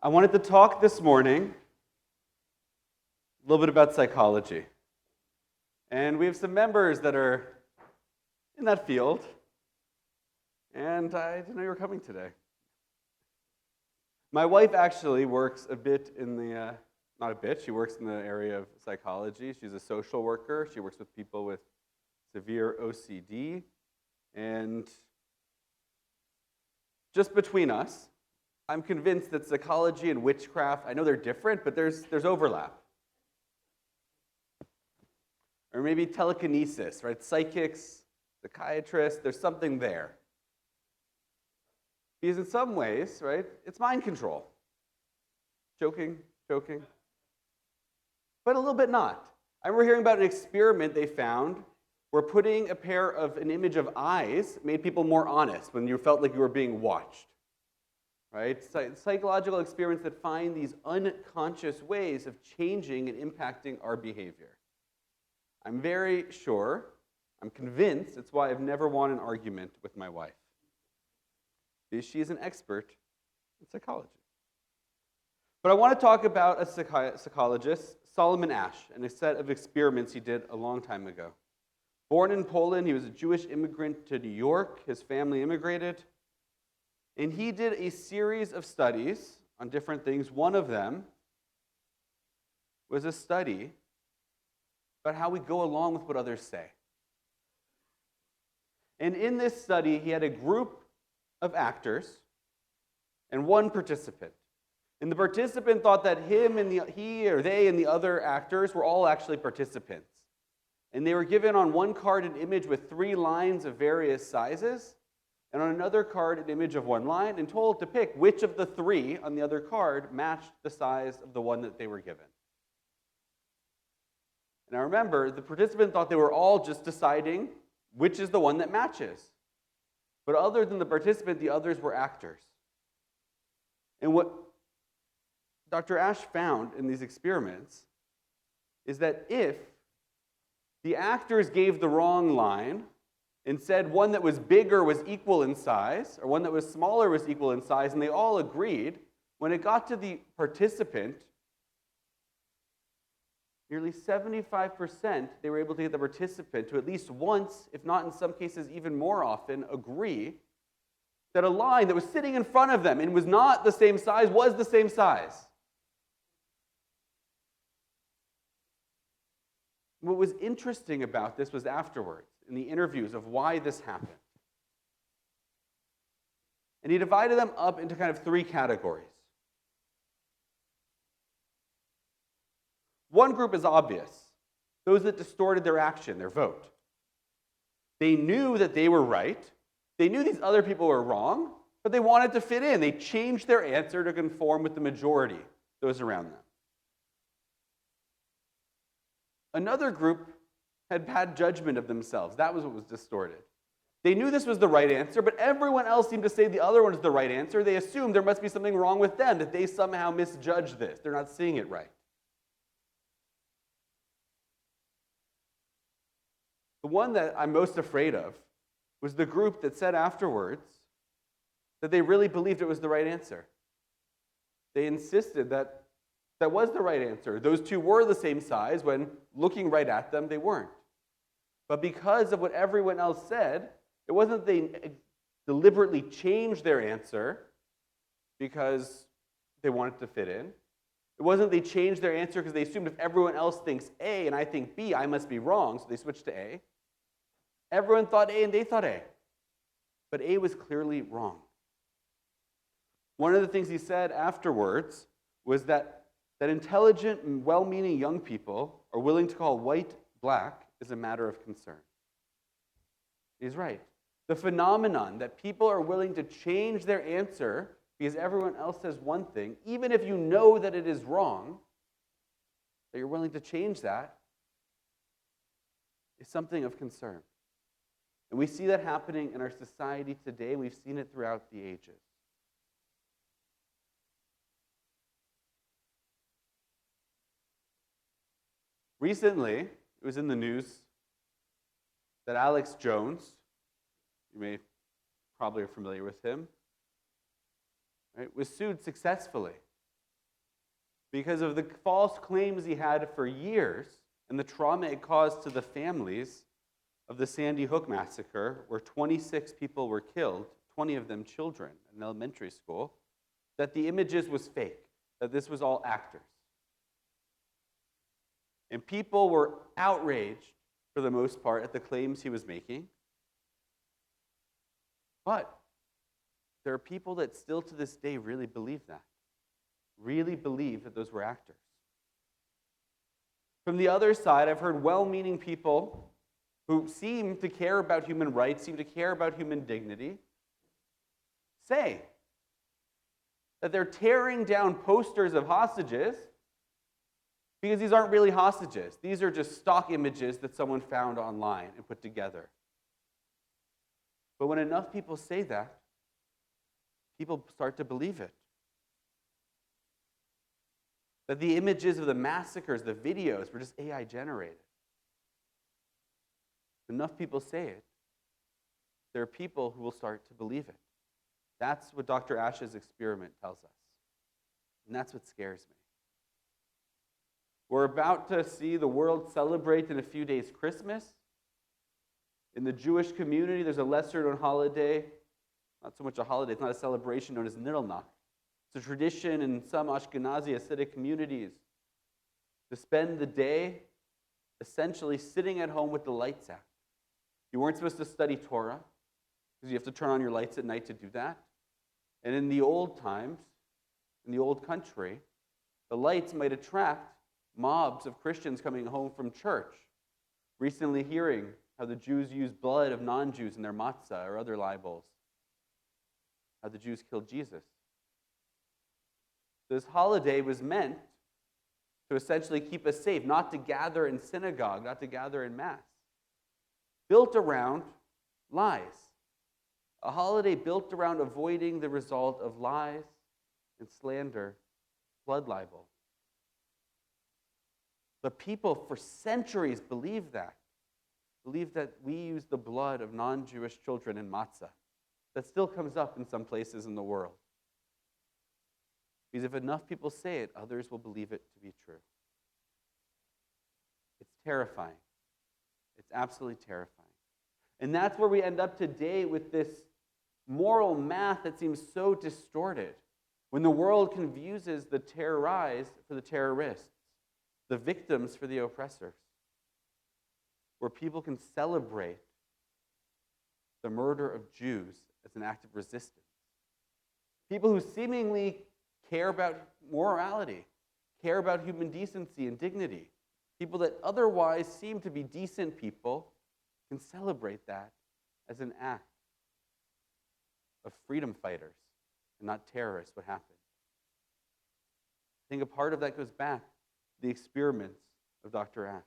I wanted to talk this morning a little bit about psychology. And we have some members that are in that field, and I didn't know you were coming today. My wife actually works a bit in the, not a bit, she works in the area of psychology. She's a social worker. She works with people with severe OCD. And just between us, I'm convinced that psychology and witchcraft, I know they're different, but there's overlap. Or maybe telekinesis, right? Psychics, psychiatrists, there's something there. Because in some ways, right, it's mind control. Joking. But a little bit not. I remember hearing about an experiment they found where putting an image of eyes made people more honest when you felt like you were being watched. Right? Psychological experiments that find these unconscious ways of changing and impacting our behavior. I'm very sure, I'm convinced, it's why I've never won an argument with my wife. Because she is an expert in psychology. But I want to talk about a psychologist, Solomon Asch, and a set of experiments he did a long time ago. Born in Poland, he was a Jewish immigrant to New York. His family immigrated. And he did a series of studies on different things. One of them was a study about how we go along with what others say. And in this study, he had a group of actors and one participant. And the participant thought that he or they and the other actors were all actually participants. And they were given on one card an image with 3 lines of various sizes, and on another card an image of 1 line, and told to pick which of the 3 on the other card matched the size of the one that they were given. And I remember the participant thought they were all just deciding which is the one that matches. But other than the participant, the others were actors. And what Dr. Asch found in these experiments is that if the actors gave the wrong line and said one that was bigger was equal in size, or one that was smaller was equal in size, and they all agreed, when it got to the participant, nearly 75%, they were able to get the participant to at least once, if not in some cases even more often, agree that a line that was sitting in front of them and was not the same size was the same size. What was interesting about this was afterwards, in the interviews of why this happened. And he divided them up into kind of 3 categories. One group is obvious, those that distorted their action, their vote. They knew that they were right. They knew these other people were wrong, but they wanted to fit in. They changed their answer to conform with the majority, those around them. Another group had bad judgment of themselves. That was what was distorted. They knew this was the right answer, but everyone else seemed to say the other one is the right answer. They assumed there must be something wrong with them, that they somehow misjudged this. They're not seeing it right. The one that I'm most afraid of was the group that said afterwards that they really believed it was the right answer. They insisted that that was the right answer. Those 2 were the same size when looking right at them, they weren't. But because of what everyone else said, it wasn't they deliberately changed their answer because they wanted to fit in. It wasn't they changed their answer because they assumed if everyone else thinks A and I think B, I must be wrong, so they switched to A. Everyone thought A and they thought A. But A was clearly wrong. One of the things he said afterwards was that intelligent and well-meaning young people are willing to call white black is a matter of concern. He's right. The phenomenon that people are willing to change their answer because everyone else says one thing, even if you know that it is wrong, that you're willing to change that, is something of concern. And we see that happening in our society today. We've seen it throughout the ages. Recently, it was in the news that Alex Jones, you may probably are familiar with him, right, was sued successfully because of the false claims he had for years and the trauma it caused to the families of the Sandy Hook massacre, where 26 people were killed, 20 of them children in elementary school, that the images was fake, that this was all actors. And people were outraged, for the most part, at the claims he was making. But there are people that still to this day really believe that, really believe that those were actors. From the other side, I've heard well-meaning people who seem to care about human rights, seem to care about human dignity, say that they're tearing down posters of hostages because these aren't really hostages. These are just stock images that someone found online and put together. But when enough people say that, people start to believe it. That the images of the massacres, the videos, were just AI generated. Enough people say it, there are people who will start to believe it. That's what Dr. Ash's experiment tells us. And that's what scares me. We're about to see the world celebrate in a few days Christmas. In the Jewish community, there's a lesser-known holiday, not so much a holiday, it's not a celebration, known as Nidl. It's a tradition in some Ashkenazi Hasidic communities to spend the day essentially sitting at home with the lights out. You weren't supposed to study Torah because you have to turn on your lights at night to do that. And in the old times, in the old country, the lights might attract mobs of Christians coming home from church, recently hearing how the Jews use blood of non-Jews in their matzah or other libels, how the Jews killed Jesus. This holiday was meant to essentially keep us safe, not to gather in synagogue, not to gather in mass. Built around lies. A holiday built around avoiding the result of lies and slander, blood libel. But people for centuries believed that we use the blood of non-Jewish children in matzah. That still comes up in some places in the world. Because if enough people say it, others will believe it to be true. It's terrifying. It's absolutely terrifying. And that's where we end up today with this moral math that seems so distorted. When the world confuses the terrorized for the terrorists, the victims for the oppressors. Where people can celebrate the murder of Jews as an act of resistance. People who seemingly care about morality, care about human decency and dignity. People that otherwise seem to be decent people can celebrate that as an act of freedom fighters and not terrorists, what happened. I think a part of that goes back to the experiments of Dr. Ash.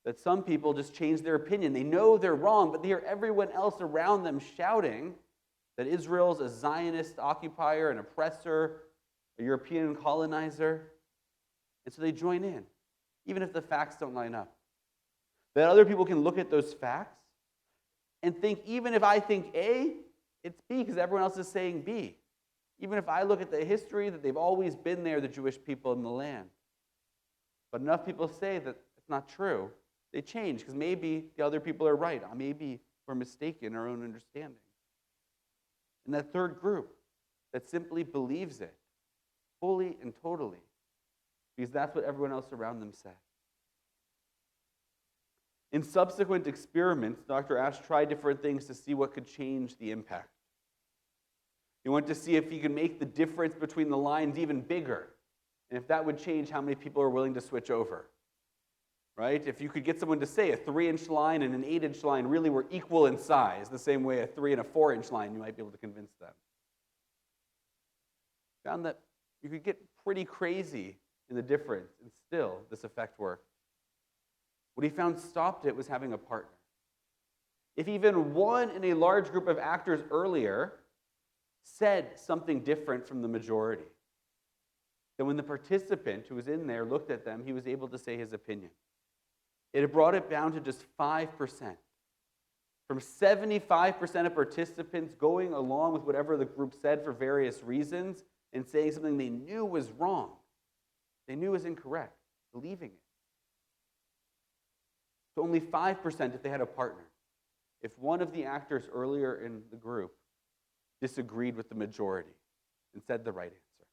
That some people just change their opinion. They know they're wrong, but they hear everyone else around them shouting that Israel's a Zionist occupier, an oppressor, a European colonizer. And so they join in, even if the facts don't line up. That other people can look at those facts and think, even if I think A, it's B, because everyone else is saying B. Even if I look at the history that they've always been there, the Jewish people in the land. But enough people say that it's not true. They change, because maybe the other people are right. Maybe we're mistaken in our own understanding. And that third group that simply believes it, fully and totally, because that's what everyone else around them said. In subsequent experiments, Dr. Ash tried different things to see what could change the impact. He wanted to see if he could make the difference between the lines even bigger, and if that would change how many people are willing to switch over. Right? If you could get someone to say a 3-inch line and an 8-inch line really were equal in size, the same way a 3 and a 4-inch line, you might be able to convince them. Found that you could get pretty crazy in the difference, and still this effect worked. What he found stopped it was having a partner. If even one in a large group of actors earlier said something different from the majority, then when the participant who was in there looked at them, he was able to say his opinion. It had brought it down to just 5%. From 75% of participants going along with whatever the group said for various reasons, and saying something they knew was wrong, they knew was incorrect, believing it. So only 5% if they had a partner. If one of the actors earlier in the group disagreed with the majority and said the right answer.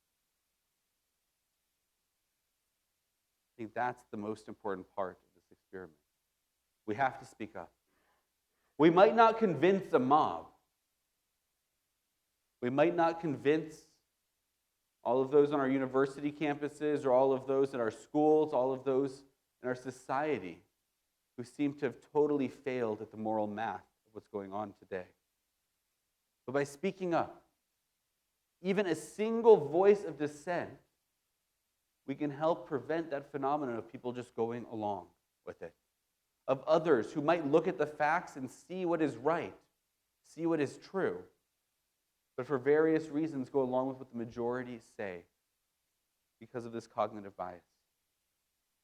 I think that's the most important part of this experiment. We have to speak up. We might not convince a mob. We might not convince all of those on our university campuses or all of those in our schools, all of those in our society who seem to have totally failed at the moral math of what's going on today. But by speaking up, even a single voice of dissent, we can help prevent that phenomenon of people just going along with it. Of others who might look at the facts and see what is right, see what is true, but for various reasons go along with what the majority say because of this cognitive bias.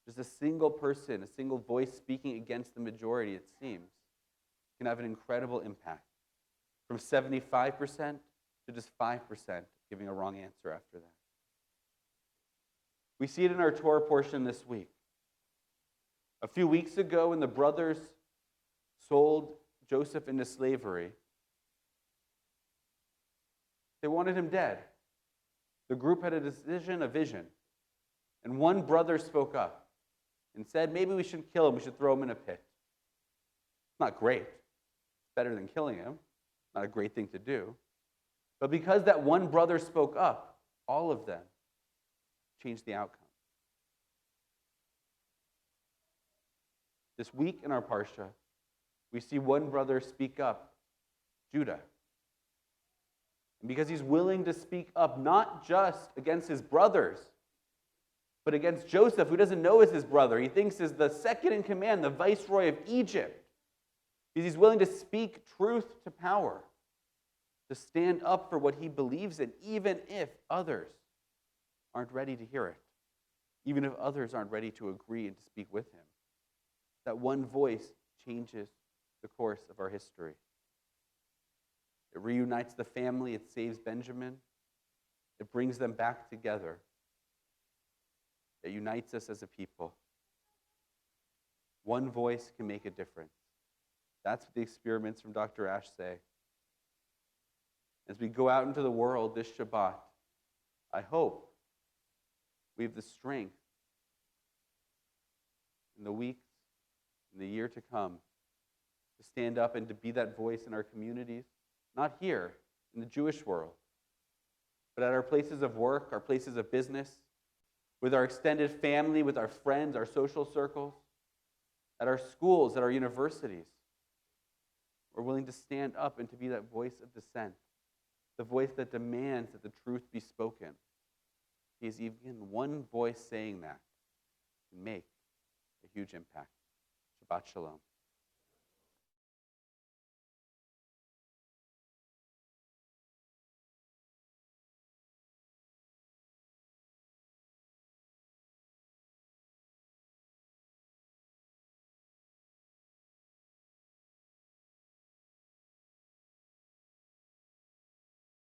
Just a single person, a single voice speaking against the majority, it seems, can have an incredible impact. From 75% to just 5% giving a wrong answer after that. We see it in our Torah portion this week. A few weeks ago, when the brothers sold Joseph into slavery, they wanted him dead. The group had a decision, a vision. And one brother spoke up and said, maybe we shouldn't kill him, we should throw him in a pit. Not great. It's better than killing him. Not a great thing to do. But because that one brother spoke up, all of them changed the outcome. This week in our Parsha, we see one brother speak up, Judah. And because he's willing to speak up not just against his brothers, but against Joseph, who doesn't know is his brother. He thinks is the second in command, the viceroy of Egypt. Because he's willing to speak truth to power, to stand up for what he believes in, even if others aren't ready to hear it, even if others aren't ready to agree and to speak with him. That one voice changes the course of our history. It reunites the family, it saves Benjamin, it brings them back together. It unites us as a people. One voice can make a difference. That's what the experiments from Dr. Ash say. As we go out into the world this Shabbat, I hope we have the strength in the weeks, in the year to come, to stand up and to be that voice in our communities, not here in the Jewish world, but at our places of work, our places of business, with our extended family, with our friends, our social circles, at our schools, at our universities. We're willing to stand up and to be that voice of dissent, the voice that demands that the truth be spoken. Because even one voice saying that can make a huge impact. Shabbat Shalom.